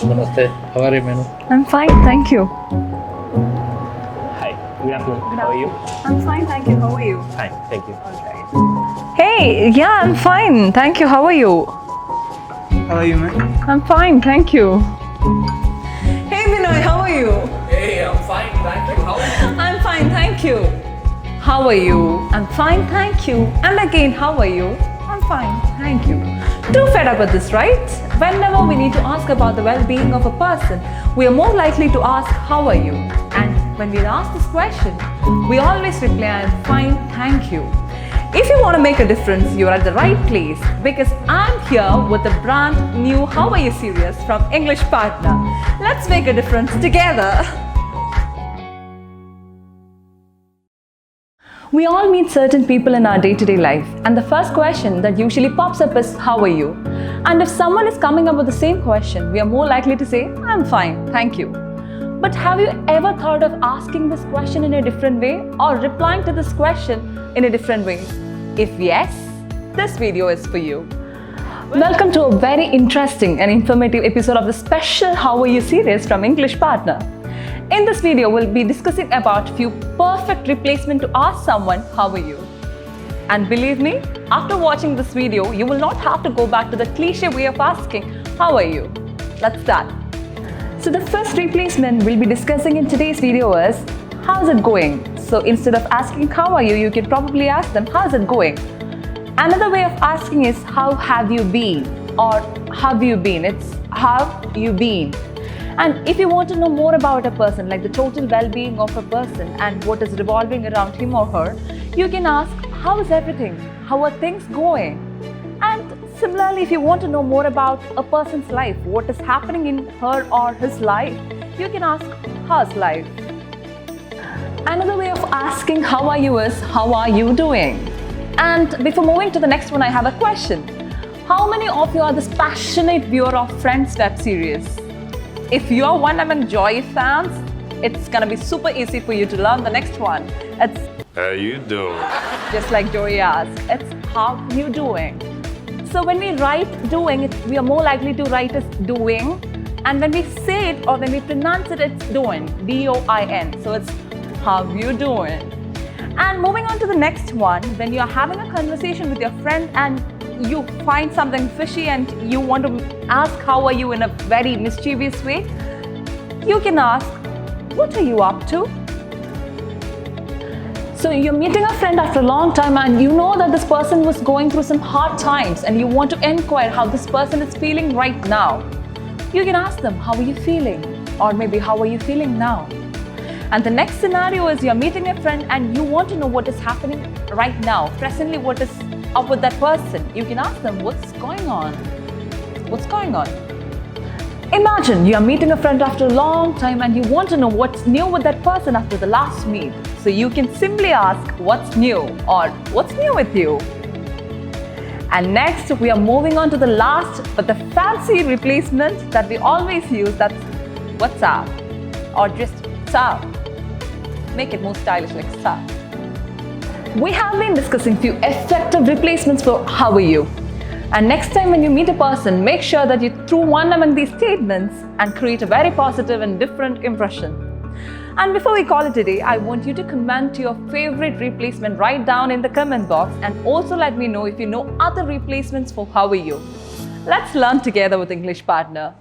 Namaste. How are you, Menu? I'm fine, thank you. Hi, good afternoon. How are you? I'm fine, thank you. How are you? Fine, thank you. Hey, yeah, I'm fine, thank you. How are you? How are you, man? I'm fine, thank you. Hey, Binoy, how are you? Hey, I'm fine, thank you. How are you? I'm fine, thank you. How are you? I'm fine, thank you. And again, how are you? I'm fine, thank you. Too fed up with this, right? Whenever we need to ask about the well-being of a person, we are more likely to ask, how are you? And when we ask this question, we always reply, I'm fine, thank you. If you want to make a difference, you're at the right place because I'm here with a brand new How Are You series from English Partner. Let's make a difference together. We all meet certain people in our day-to-day life, and the first question that usually pops up is, how are you? And if someone is coming up with the same question, we are more likely to say, I'm fine, thank you. But have you ever thought of asking this question in a different way or replying to this question in a different way? If yes, this video is for you. Welcome to a very interesting and informative episode of the special How Are You series from English Partner. In this video, we'll be discussing about few perfect replacement to ask someone, how are you? And believe me, after watching this video, you will not have to go back to the cliche way of asking, how are you? Let's start. So the first replacement we'll be discussing in today's video is, how's it going? So instead of asking, how are you, you can probably ask them, how's it going? Another way of asking is, how have you been? Or have you been? It's how you been. And if you want to know more about a person, like the total well-being of a person and what is revolving around him or her, you can ask, how is everything? How are things going? And similarly, if you want to know more about a person's life, what is happening in her or his life, you can ask, how's life? Another way of asking how are you is, how are you doing? And before moving to the next one, I have a question. How many of you are this passionate viewer of Friends web series? If you're one among Joy fans, it's gonna be super easy for you to learn the next one. It's How you doing? just like Joy asked, it's how you doing? So when we write doing, we are more likely to write as doing. And when we say it or when we pronounce it, it's doing, D-O-I-N. So it's how you doing? And moving on to the next one, when you're having a conversation with your friend and you find something fishy and you want to ask how are you in a very mischievous way, you can ask, what are you up to? So you're meeting a friend after a long time and you know that this person was going through some hard times and you want to inquire how this person is feeling right now. You can ask them, how are you feeling? Or maybe, how are you feeling now? And the next scenario is you're meeting a friend and you want to know what is happening right now, presently what is up with that person. You can ask them, what's going on? What's going on? Imagine you are meeting a friend after a long time and you want to know what's new with that person after the last meet. So you can simply ask, what's new? Or what's new with you? And next, we are moving on to the last but the fancy replacement that we always use, that's what's up? Or just sup. Make it more stylish, like sup. We have been discussing few effective replacements for how are you. And next time when you meet a person, make sure that you throw one among these statements and create a very positive and different impression. And before we call it a day, I want you to comment your favorite replacement right down in the comment box and also let me know if you know other replacements for how are you. Let's learn together with English Partner.